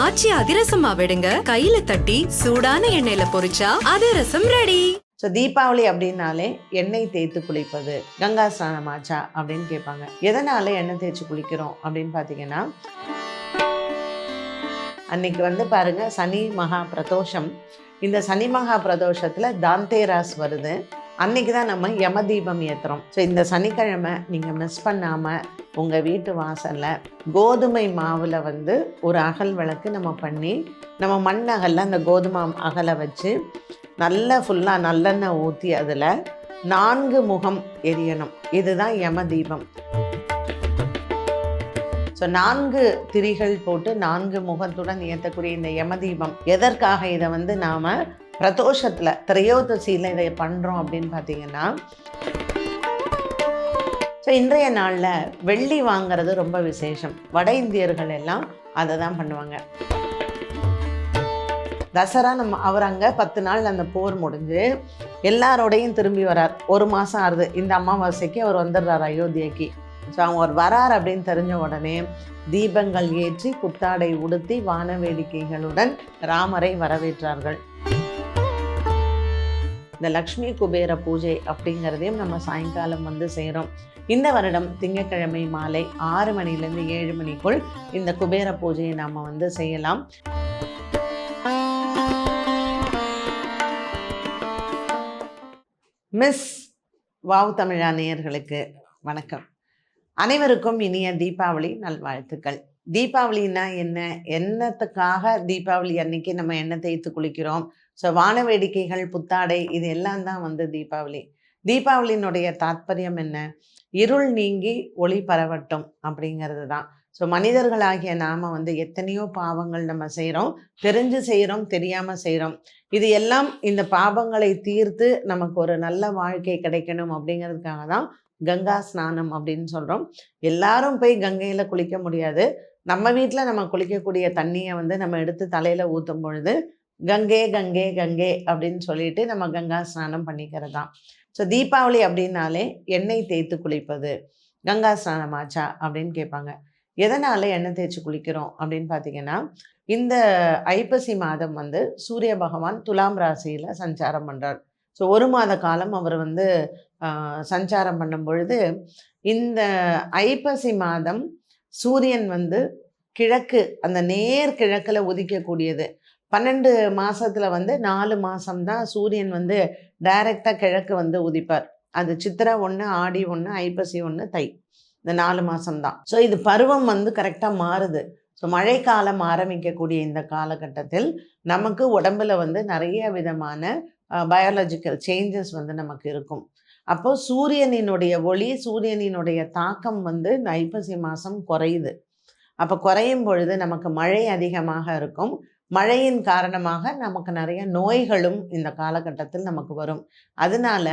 ஆச்சி அதிரசமா விடுங்க, கையில தட்டி சூடான எண்ணெயில பொரிச்சா அதிரசம் ரெடி. ஸோ தீபாவளி அப்படின்னாலே எண்ணெய் தேய்த்து குளிப்பது, கங்கா ஸ்நானம் ஆச்சா அப்படின்னு கேட்பாங்க. எதனால எண்ணெய் தேய்ச்சி குளிக்கிறோம் அப்படின்னு பார்த்தீங்கன்னா, அன்னைக்கு பாருங்க சனி மகா பிரதோஷம். இந்த சனி மகா பிரதோஷத்தில் தாந்தேராஸ் வருது. அன்னைக்கு தான் நம்ம யம தீபம் ஏற்றுறோம். ஸோ இந்த சனிக்கிழமை நீங்கள் மிஸ் பண்ணாமல் உங்கள் வீட்டு வாசலில் கோதுமை மாவில் ஒரு அகல் விளக்கு நம்ம பண்ணி, நம்ம மண் அகலில் அந்த கோதுமை அகலை வச்சு நல்லா ஃபுல்லாக நல்லெண்ணெய் ஊற்றி அதில் 4 முகம் எரியணும். இதுதான் யம தீபம். ஸோ 4 திரிகள் போட்டு 4 முகத்துடன் ஏற்றக்கூடிய இந்த யம தீபம் எதற்காக இதை நாம் பிரதோஷத்தில் திரையோதசியில் இதை பண்ணுறோம் அப்படின்னு பார்த்தீங்கன்னா, ஸோ இன்றைய நாளில் வெள்ளி வாங்கிறது ரொம்ப விசேஷம். வட இந்தியர்கள் எல்லாம் அதை தான் பண்ணுவாங்க. தசரா அவர் அங்கே 10 நாள் அந்த போர் முடிஞ்சு எல்லாரோடையும் திரும்பி வரார். 1 மாதம் ஆறுது. இந்த அமாவாசைக்கு அவர் வந்துடுறார் அயோத்தியைக்கு. ஸோ அவர் வரார் அப்படின்னு தெரிஞ்ச உடனே தீபங்கள் ஏற்றி புத்தாடை உடுத்தி வான வேடிக்கைகளுடன் ராமரை வரவேற்றார்கள். இந்த லக்ஷ்மி குபேர பூஜை அப்படிங்கிறதையும் நம்ம சாயங்காலம் செய்கிறோம். இந்த வருடம் திங்கட்கிழமை மாலை 6 மணிலேருந்து 7 மணிக்குள் இந்த குபேர பூஜையை நாம் செய்யலாம். மிஸ் வாவ் தமிழா நேயர்களுக்கு வணக்கம். அனைவருக்கும் இனிய தீபாவளி நல்வாழ்த்துக்கள். தீபாவளின்னா என்னத்துக்காக தீபாவளி அன்னைக்கு நம்ம எண்ணெய் தேய்த்து குளிக்கிறோம்? ஸோ வான வேடிக்கைகள், புத்தாடை, இது எல்லாம் தான் தீபாவளி. தீபாவளியினுடைய தாத்பரியம் என்ன? இருள் நீங்கி ஒளி பரவட்டும் அப்படிங்கிறது தான். ஸோ மனிதர்களாகிய நாம் எத்தனையோ பாவங்கள் நம்ம செய்கிறோம், தெரிஞ்சு செய்கிறோம், தெரியாமல் செய்கிறோம். இது எல்லாம் இந்த பாவங்களை தீர்த்து நமக்கு ஒரு நல்ல வாழ்க்கை கிடைக்கணும் அப்படிங்கிறதுக்காக தான் கங்கா ஸ்நானம் அப்படின்னு சொல்கிறோம். எல்லாரும் போய் கங்கையில் குளிக்க முடியாது. நம்ம வீட்டில் நம்ம குளிக்கக்கூடிய தண்ணியை நம்ம எடுத்து தலையில் ஊற்றும் பொழுது கங்கே கங்கே கங்கே அப்படின்னு சொல்லிட்டு நம்ம கங்கா ஸ்நானம் பண்ணிக்கிறது தான். ஸோ தீபாவளி அப்படின்னாலே எண்ணெய் தேய்த்து குளிப்பது, கங்கா ஸ்நானம் ஆச்சா அப்படின்னு கேட்பாங்க. எதனால் எண்ணெய் தேய்ச்சி குளிக்கிறோம் அப்படின்னு பார்த்தீங்கன்னா, இந்த ஐப்பசி மாதம் சூரிய பகவான் துலாம் ராசியில் சஞ்சாரம் பண்ணுறார். ஸோ 1 மாத காலம் அவர் சஞ்சாரம் பண்ணும் பொழுது இந்த ஐப்பசி மாதம் சூரியன் கிழக்கு, அந்த நேர் கிழக்கில் உதிக்கக்கூடியது. 12 மாதத்தில் 4 மாதம்தான் சூரியன் டைரெக்டாக கிழக்கு உதிப்பார். அது சித்திரை 1, ஆடி 1, ஐப்பசி 1, தை, இந்த 4 மாதம்தான். ஸோ இது பருவம் கரெக்டாக மாறுது. ஸோ மழைக்காலம் ஆரம்பிக்கக்கூடிய இந்த காலகட்டத்தில் நமக்கு உடம்புல நிறைய விதமான பயாலஜிக்கல் சேஞ்சஸ் நமக்கு இருக்கும். அப்போது சூரியனினுடைய ஒளி, சூரியனினுடைய தாக்கம் இந்த ஐப்பசி மாதம் குறையுது. அப்போ குறையும் பொழுது நமக்கு மழை அதிகமாக இருக்கும். மழையின் காரணமாக நமக்கு நிறைய நோய்களும் இந்த காலகட்டத்தில் நமக்கு வரும். அதனால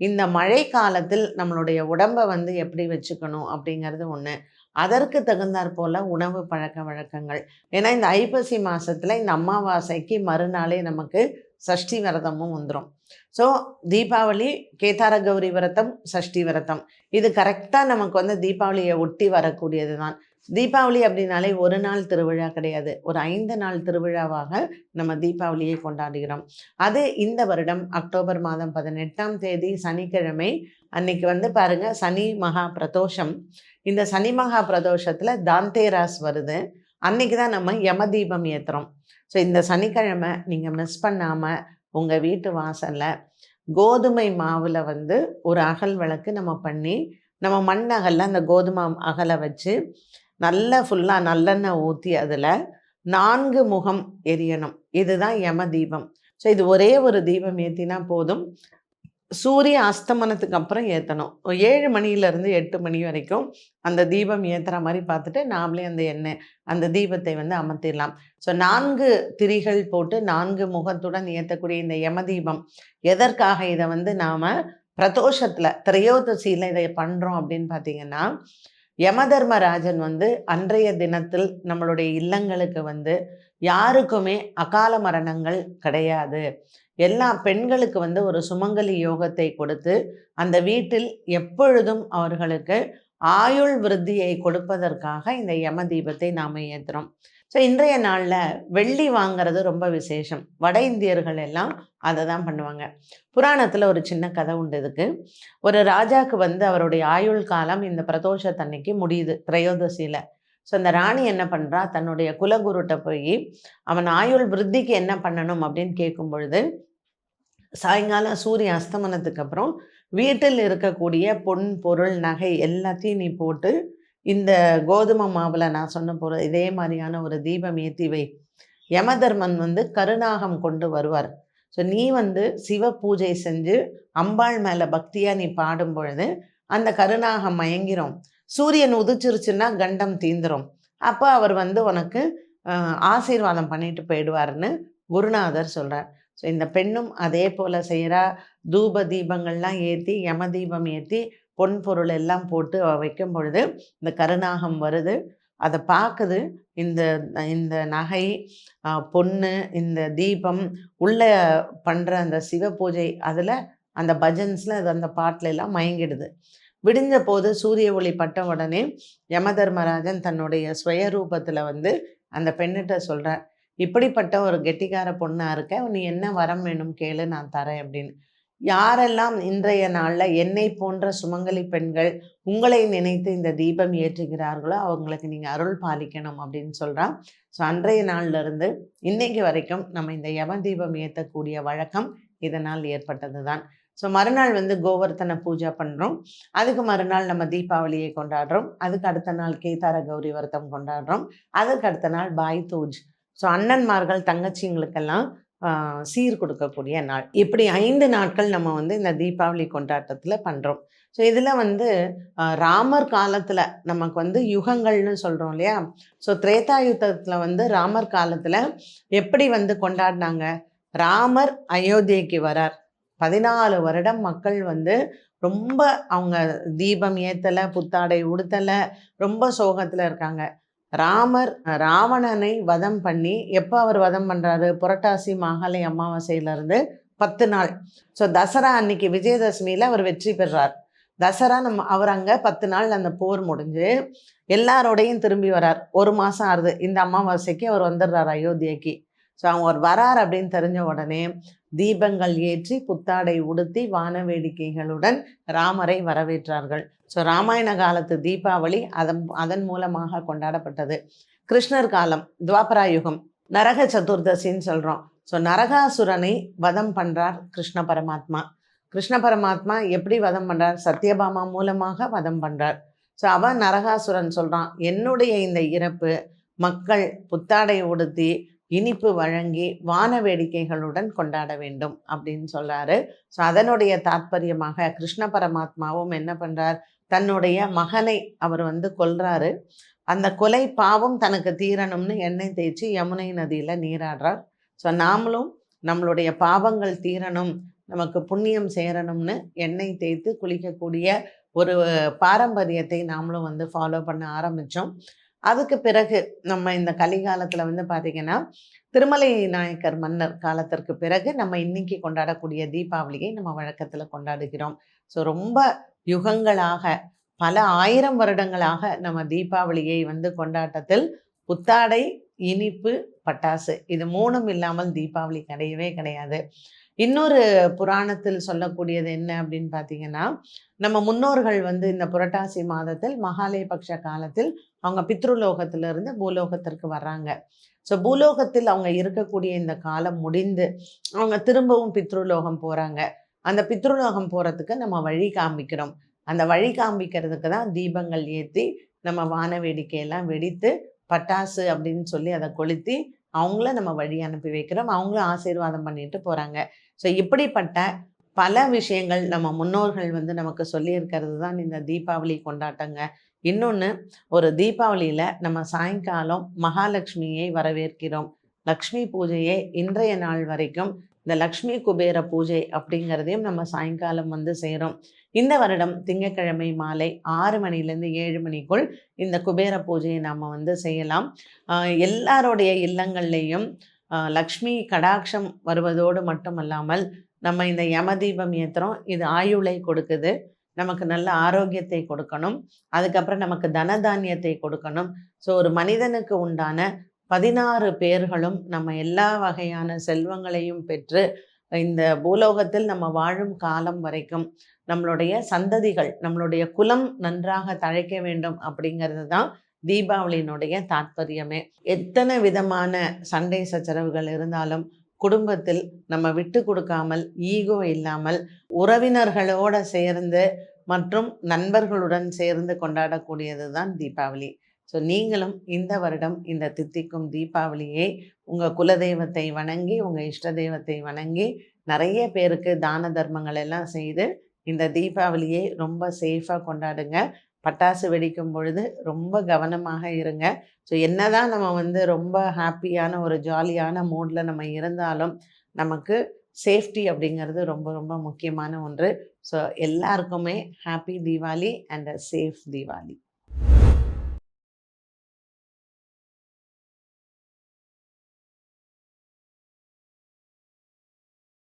இந்த மழை காலத்தில் நம்மளுடைய உடம்பை எப்படி வச்சுக்கணும் அப்படிங்கிறது ஒன்று. அதற்கு தகுந்தாற் போல் உணவு பழக்க வழக்கங்கள். ஏன்னா இந்த ஐப்பசி மாதத்தில் இந்த அமாவாசைக்கு மறுநாளே நமக்கு சஷ்டி விரதமும் வந்துடும். ஸோ தீபாவளி, கேதார கௌரி விரதம், சஷ்டி விரதம், இது கரெக்டாக நமக்கு தீபாவளியை ஒட்டி வரக்கூடியது தான். தீபாவளி அப்படின்னாலே ஒரு நாள் திருவிழா கிடையாது, ஒரு 5 நாள் திருவிழாவாக நம்ம தீபாவளியை கொண்டாடுகிறோம். அது இந்த வருடம் அக்டோபர் மாதம் 18ஆம் தேதி சனிக்கிழமை அன்னைக்கு பாருங்க சனி மகா பிரதோஷம். இந்த சனி மகா பிரதோஷத்தில் தாந்தேராஸ் வருது. அன்னைக்கு தான் நம்ம யம தீபம் ஏற்றுறோம். ஸோ இந்த சனிக்கிழமை நீங்கள் மிஸ் பண்ணாமல் உங்கள் வீட்டு வாசலில் கோதுமை மாவில் ஒரு அகல் விளக்கு நம்ம பண்ணி, நம்ம மண் அகலில் அந்த கோதுமை அகலை வச்சு நல்லா ஃபுல்லாக நல்லெண்ணெய் ஊற்றி அதில் 4 முகம் எரியணும். இதுதான் யம தீபம். ஸோ இது ஒரே ஒரு தீபம் ஏற்றினா போதும். சூரிய அஸ்தமனத்துக்கு அப்புறம் ஏற்றணும். 7 மணிலேருந்து 8 மணி வரைக்கும் அந்த தீபம் ஏற்றுற மாதிரி பார்த்துட்டு நாமளே அந்த தீபத்தை அமர்த்திடலாம். ஸோ 4 திரிகள் போட்டு 4 முகத்துடன் ஏற்றக்கூடிய இந்த யம தீபம் எதற்காக இதை நாம் பிரதோஷத்தில் திரையோதசியில் இதை பண்ணுறோம் அப்படின்னு பார்த்தீங்கன்னா, யமதர்மராஜன் அன்றைய தினத்தில் நம்மளுடைய இல்லங்களுக்கு யாருக்குமே அகால மரணங்கள் கிடையாது. எல்லா பெண்களுக்கு ஒரு சுமங்கலி யோகத்தை கொடுத்து அந்த வீட்டில் எப்பொழுதும் அவர்களுக்கு ஆயுள் விருத்தியை கொடுப்பதற்காக இந்த யம தீபத்தை நாம் ஏற்றுறோம். ஸோ இன்றைய நாளில் வெள்ளி வாங்கிறது ரொம்ப விசேஷம். வட இந்தியர்கள் எல்லாம் அதை தான் பண்ணுவாங்க. புராணத்தில் ஒரு சின்ன கதை உண்டு இதுக்கு. ஒரு ராஜாவுக்கு வந்து அவருடைய ஆயுள் காலம் இந்த பிரதோஷத்தன்னைக்கு முடியுது, திரையோதசியில். ஸோ அந்த ராணி என்ன பண்ணுறா, தன்னுடைய குலகுருட்ட போய் அவன் ஆயுள் விருத்திக்கு என்ன பண்ணணும் அப்படின்னு கேட்கும் பொழுது, சாயங்காலம் சூரிய அஸ்தமனத்துக்கு அப்புறம் வீட்டில் இருக்கக்கூடிய பொன் பொருள் நகை எல்லாத்தையும் நீ போட்டு இந்த கோதுமை மாவில் நான் சொன்ன போகிற இதே மாதிரியான ஒரு தீபம் ஏற்றி வை. யமதர்மன் வந்து கருநாகம் கொண்டு வருவார். ஸோ நீ வந்து சிவ பூஜை செஞ்சு அம்பாள் மேலே பக்தியாக நீ பாடும் பொழுது அந்த கருநாகம் மயங்கிரும். சூரியன் உதிச்சிருச்சுன்னா கண்டம் தீந்துரும். அப்போ அவர் வந்து உனக்கு ஆசீர்வாதம் பண்ணிட்டு போயிடுவார்னு குருநாதர் சொல்கிறார். ஸோ இந்த பெண்ணும் அதே போல் செய்கிறா. தூப தீபங்கள்லாம் ஏற்றி யம தீபம் ஏற்றி பொன் பொருள் எல்லாம் போட்டு வைக்கும் பொழுது இந்த கருநாகம் வருது, அதை பார்க்குது. இந்த இந்த நகை பொண்ணு இந்த தீபம் உள்ளே பண்ணுற அந்த சிவ பூஜை அதில் அந்த பஜன்ஸில் அது அந்த பாட்டில் எல்லாம் மயங்கிடுது. விடிஞ்ச போது சூரிய ஒளி பட்ட உடனே யமதர்மராஜன் தன்னுடைய ஸ்வயரூபத்தில் வந்து அந்த பெண்ணிட்ட சொல்கிறார், இப்படிப்பட்ட ஒரு கெட்டிக்கார பொண்ணாக இருக்க, நீ என்ன வரம் வேணும் கேளு, நான் தரேன் அப்படின்னு. யாரெல்லாம் இன்றைய நாளில் என்னை போன்ற சுமங்கலி பெண்கள் உங்களை நினைத்து இந்த தீபம் ஏற்றுகிறார்களோ அவங்களுக்கு நீங்கள் அருள் பாலிக்கணும் அப்படின்னு சொல்கிறான். ஸோ அன்றைய நாள்லேருந்து இன்னைக்கு வரைக்கும் நம்ம இந்த யம தீபம் ஏற்றக்கூடிய வழக்கம் இதனால் ஏற்பட்டது தான். ஸோ மறுநாள் வந்து கோவர்த்தன பூஜை பண்ணுறோம். அதுக்கு மறுநாள் நம்ம தீபாவளியை கொண்டாடுறோம். அதுக்கு அடுத்த நாள் கேதார கௌரி விரதம் கொண்டாடுறோம். அதுக்கு அடுத்த நாள் பாய் தூஜ். ஸோ அண்ணன்மார்கள் தங்கச்சிங்களுக்கெல்லாம் சீர் கொடுக்கக்கூடிய நாள். இப்படி 5 நாட்கள் நம்ம வந்து இந்த தீபாவளி கொண்டாட்டத்தில் பண்ணுறோம். ஸோ இதில் வந்து ராமர் காலத்தில் நமக்கு வந்து யுகங்கள்னு சொல்கிறோம் இல்லையா. ஸோ திரேதா யுத்தத்தில் வந்து ராமர் காலத்தில் எப்படி வந்து கொண்டாடினாங்க, ராமர் அயோத்தியைக்கு வரார். 14 வருடம் மக்கள் வந்து ரொம்ப அவங்க தீபம் ஏற்றலை, புத்தாடை உடுத்தலை, ரொம்ப சோகத்தில் இருக்காங்க. ராமர் ராவணனை வதம் பண்ணி எப்போ அவர் வதம் பண்ணுறாரு, புரட்டாசி மாகாளி அமாவாசையிலேருந்து 10 நாள். ஸோ தசரா அன்னைக்கு விஜயதசமியில் அவர் வெற்றி பெறார். தசரா அவர் அங்கே 10 நாள் அந்த போர் முடிஞ்சு எல்லாரோடையும் திரும்பி வரார். 1 மாதம் ஆறுது. இந்த அமாவாசைக்கு அவர் வந்துடுறார் அயோத்தியைக்கு. ஸோ அவர் வரார் அப்படின்னு தெரிஞ்ச உடனே தீபங்கள் ஏற்றி புத்தாடை உடுத்தி வான வேடிக்கைகளுடன் ராமரை வரவேற்றார்கள். ஸோ ராமாயண காலத்து தீபாவளி அதன் மூலமாக கொண்டாடப்பட்டது. கிருஷ்ணர் காலம் துவாபராயுகம் நரக சதுர்தசின்னு சொல்கிறோம். ஸோ நரகாசுரனை வதம் பண்ணுறார் கிருஷ்ண பரமாத்மா. கிருஷ்ண பரமாத்மா எப்படி வதம் பண்ணுறார், சத்யபாமா மூலமாக வதம் பண்ணுறார். ஸோ அவன் நரகாசுரன் சொல்கிறான், என்னுடைய இந்த இறப்பு மக்கள் புத்தாடை உடுத்தி இனிப்பு வழங்கி வான வேடிக்கைகளுடன் கொண்டாட வேண்டும் அப்படின்னு சொல்கிறாரு. ஸோ அதனுடைய தாற்பயமாக கிருஷ்ண பரமாத்மாவும் என்ன பண்ணுறார், தன்னுடைய மகனை அவர் வந்து கொல்றாரு. அந்த கொலை பாவம் தனக்கு தீரணும்னு எண்ணெய் தேய்ச்சி யமுனை நதியில் நீராடுறார். ஸோ நாமளும் நம்மளுடைய பாவங்கள் தீரணும், நமக்கு புண்ணியம் சேரணும்னு எண்ணெய் தேய்த்து குளிக்கக்கூடிய ஒரு பாரம்பரியத்தை நாமளும் வந்து ஃபாலோ பண்ண ஆரம்பித்தோம். அதுக்கு பிறகு நம்ம இந்த கலிகாலத்தில் வந்து பார்த்திங்கன்னா திருமலை நாயக்கர் மன்னர் காலத்திற்கு பிறகு நம்ம இன்னைக்கு கொண்டாடக்கூடிய தீபாவளியை நம்ம வழக்கத்தில் கொண்டாடுகிறோம். ஸோ ரொம்ப யுகங்களாக பல 1000 வருடங்களாக நம்ம தீபாவளியை வந்து கொண்டாட்டத்தில் புத்தாடை, இனிப்பு, பட்டாசு இது 3ம் இல்லாமல் தீபாவளி கிடையவே கிடையாது. இன்னொரு புராணத்தில் சொல்லக்கூடியது என்ன அப்படின்னு பார்த்தீங்கன்னா, நம்ம முன்னோர்கள் வந்து இந்த புரட்டாசி மாதத்தில் மகாலய பட்ச காலத்தில் அவங்க பித்ருலோகத்திலிருந்து பூலோகத்திற்கு வர்றாங்க. ஸோ பூலோகத்தில் அவங்க இருக்கக்கூடிய இந்த காலம் முடிந்து அவங்க திரும்பவும் பித்ருலோகம் போகிறாங்க. அந்த பித்ருலோகம் போகிறதுக்கு நம்ம வழி காமிக்கிறோம். அந்த வழி காமிக்கிறதுக்கு தான் தீபங்கள் ஏற்றி நம்ம வான வேடிக்கையெல்லாம் வெடித்து பட்டாசு அப்படின்னு சொல்லி அதை கொளுத்தி அவங்கள நம்ம வழி அனுப்பி வைக்கிறோம். அவங்களும் ஆசீர்வாதம் பண்ணிட்டு போகிறாங்க. ஸோ இப்படிப்பட்ட பல விஷயங்கள் நம்ம முன்னோர்கள் வந்து நமக்கு சொல்லியிருக்கிறது தான் இந்த தீபாவளி கொண்டாட்டங்க. இன்னொன்று, ஒரு தீபாவளியில் நம்ம சாயங்காலம் மகாலட்சுமியை வரவேற்கிறோம். லக்ஷ்மி பூஜையை இன்றைய நாள் வரைக்கும் இந்த லக்ஷ்மி குபேர பூஜை அப்படிங்கிறதையும் நம்ம சாயங்காலம் வந்து செய்கிறோம். இந்த வருடம் திங்கட்கிழமை மாலை 6 மணிலேருந்து 7 மணிக்குள் இந்த குபேர பூஜையை நம்ம வந்து செய்யலாம். எல்லாருடைய இல்லங்கள்லேயும் லக்ஷ்மி கடாட்சம் வருவதோடு மட்டுமல்லாமல் நம்ம இந்த யமதீபம் ஏற்றுறோம். இது ஆயுளை கொடுக்குது. நமக்கு நல்ல ஆரோக்கியத்தை கொடுக்கணும். அதுக்கப்புறம் நமக்கு தனதானியத்தை கொடுக்கணும். ஸோ ஒரு மனிதனுக்கு உண்டான 16 பேர்களும் நம்ம எல்லா வகையான செல்வங்களையும் பெற்று இந்த பூலோகத்தில் நம்ம வாழும் காலம் வரைக்கும் நம்மளுடைய சந்ததிகள், நம்மளுடைய குலம் நன்றாக தழைக்க வேண்டும் அப்படிங்கிறது தான் தீபாவளியினுடைய தாத்பரியமே. எத்தனை விதமான சண்டை சச்சரவுகள் இருந்தாலும் குடும்பத்தில் நம்ம விட்டு கொடுக்காமல், ஈகோ இல்லாமல், உறவினர்களோட சேர்ந்து மற்றும் நண்பர்களுடன் சேர்ந்து கொண்டாடக்கூடியது தான் தீபாவளி. ஸோ நீங்களும் இந்த வருடம் இந்த தித்திக்கும் தீபாவளியை உங்கள் குலதெய்வத்தை வணங்கி, உங்கள் இஷ்ட தெய்வத்தை வணங்கி, நிறைய பேருக்கு தான தர்மங்கள் எல்லாம் செய்து இந்த தீபாவளியை ரொம்ப சேஃபாக கொண்டாடுங்க. பட்டாசு வெடிக்கும் பொழுது ரொம்ப கவனமாக இருங்க. ஸோ என்னதான் நம்ம ரொம்ப ஹாப்பியான ஒரு ஜாலியான மூடில் நம்ம இருந்தாலும் நமக்கு சேஃப்டி அப்படிங்கிறது ரொம்ப ரொம்ப முக்கியமான ஒன்று. ஸோ எல்லாருக்குமே happy Deepavali and safe Deepavali.